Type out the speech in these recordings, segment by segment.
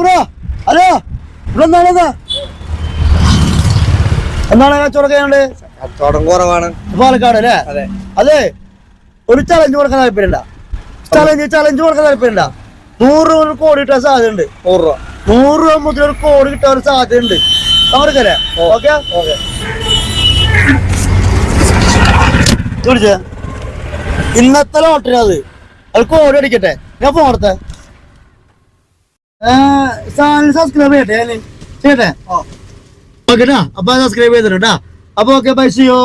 Bro hello ഇവിടെ എന്താണ് കച്ചവടം കച്ചവടം കുറവാണ് പാലക്കാട് അല്ലേ? അതെ ഒരു ചലഞ്ച് കൊടുക്കാൻ താല്പര്യമില്ല. ചലഞ്ച് കൊടുക്കാൻ താല്പര്യമില്ല. 100 രൂപ കോടി കിട്ടാൻ സാധ്യതയുണ്ട്. 100 രൂപ മുതൽ ഒരു കോടി കിട്ടാൻ ഒരു സാധ്യതയുണ്ട്. അവർക്കല്ലേ? ഓക്കെ ചോദിച്ചേ ഇന്നത്തെ ലോട്ടറി അത് കോടി അടിക്കട്ടെ. ഞാൻ ഫോൺ എടുത്തേ സബ്സ്ക്രൈബ് ചെയ്യട്ടെ ചെയ്യട്ടെ ഓക്കെട്ടാ. അപ്പൊ സബ്സ്ക്രൈബ് ചെയ്തിട്ടാ. അപ്പൊ ഓക്കെ പൈസ ചെയ്യോ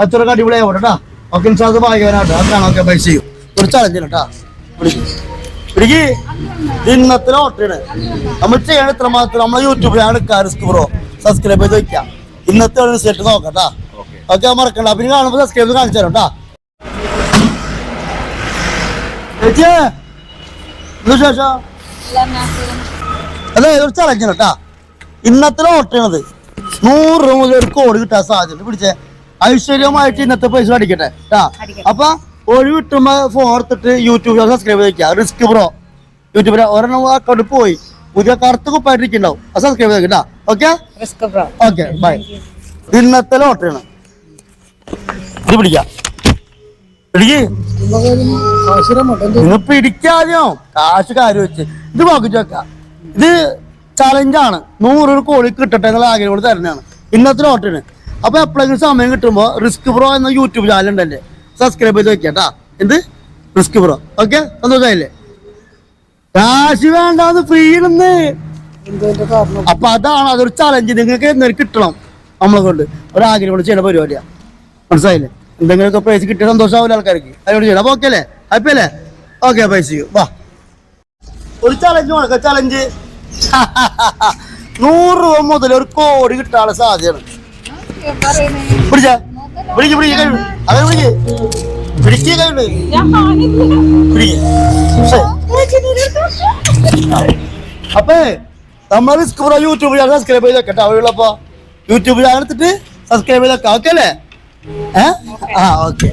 അച്ചടക്കം അടിപൊളിയാവട്ടെട്ടാ. ഓക്കെ ഇൻഷാദ് ഭാഗ്യവാനാട്ടോ. അതാണ് ഓക്കെ പൈസ ചെയ്യും. ഒരു ചലഞ്ചിട്ടാ പിടിക്ക്. ഇന്നത്തെ ലോട്ടറിയാണ് നമ്മൾ ചെയ്യണം. ഇത്ര മാത്രം നമ്മളെ യൂട്യൂബിലാണ് റിസ്ക് ബ്രോ. സബ്സ്ക്രൈബ് ചെയ്ത് വെക്കാം. ഇന്നത്തെ റിസൾട്ട് നോക്കട്ടാ. ഓക്കെ മറക്കണ്ട. പിന്നെ കാണുമ്പോ സബ്സ്ക്രൈബ് കാണിച്ചു തരാം കേട്ടാ. ശേഷം അതെ ഒരു ചലഞ്ചാണ് കേട്ടാ. ഇന്നത്തെ ലോട്ടറിയാണത്. 100 രൂപ മുതൽ ഒരു കോടി കിട്ടാൻ സാധ്യത. പിടിച്ചേ ഐശ്വര്യമായിട്ട് ഇന്നത്തെ പൈസ അടിക്കട്ടെ കേട്ടാ. അപ്പൊ ഒഴിവ് കിട്ടുമ്പോ ഫോൺ എടുത്തിട്ട് യൂട്യൂബിൽ സബ്സ്ക്രൈബ് ചെയ്ത് റിസ്ക് ബ്രോ യൂട്യൂബിൽ ഒരെണ്ണം അക്കൗണ്ട് പോയി പുതിയ കറുത്ത് കുപ്പായിട്ടിരിക്കുന്നുണ്ടാവും. അത് സബ്സ്ക്രൈബ് ചെയ്താ. Okay okay bye. ഇന്നത്തെ ലോട്ടറിയാണ് ഇത്. പിടിക്കാം പിടിക്കാതെയോ കാശ് കാര്യം വെച്ച് ഇത് നോക്കിച്ച് വെക്കാം. ഇത് ചലഞ്ചാണ്. 100 കോടി കിട്ടട്ടെ എന്നുള്ള ആഗ്രഹം കൊണ്ട് തരുന്നതാണ് ഇന്നത്തെ ലോട്ടറിന്. അപ്പൊ എപ്പോഴെങ്കിലും സമയം കിട്ടുമ്പോ റിസ്ക് ബ്രോ എന്ന യൂട്യൂബ് ചാനൽ ഉണ്ടല്ലേ സബ്സ്ക്രൈബ് ചെയ്ത് വെക്കാട്ടാ. എന്ത് റിസ്ക് ബ്രോ. ഓക്കെ സന്തോഷമായില്ലേ? കാശ് വേണ്ടാന്ന് ഫ്രീ ഇടുന്ന്. അപ്പൊ അതാണ് അതൊരു ചലഞ്ച്. നിങ്ങൾക്ക് എന്തെങ്കിലും കിട്ടണം നമ്മളെ കൊണ്ട് ഒരാഗ്രഹം കൊണ്ട് ചെയ്യുന്ന പരിപാടിയാ. മനസ്സിലായില്ലേ? എന്തെങ്കിലുമൊക്കെ പ്രൈസ് കിട്ടിയ സന്തോഷമാവില്ല ആൾക്കാർക്ക്. അതിനോട് ചെയ്യണം. അപ്പൊ ഓക്കെ അല്ലേ? ഹാപ്പി അല്ലേ? ഓക്കെ പൈസ ചെയ്യൂ. വാ ഒരു ചലഞ്ച് കൊടുക്ക. ചലഞ്ച് 100 രൂപ മുതൽ ഒരു കോടി കിട്ടാനുള്ള സാധ്യതയാണ്. പിടിച്ചാ അപ്പേ നമ്മൾ risk bro YouTube channel subscribe ചെയ്തേക്കട്ടെ. അവരുള്ളപ്പോ യൂട്യൂബ് ചാനൽ എടുത്തിട്ട് സബ്സ്ക്രൈബ് ചെയ്തേക്കാം. ഓക്കെ അല്ലേ? ഓക്കെ.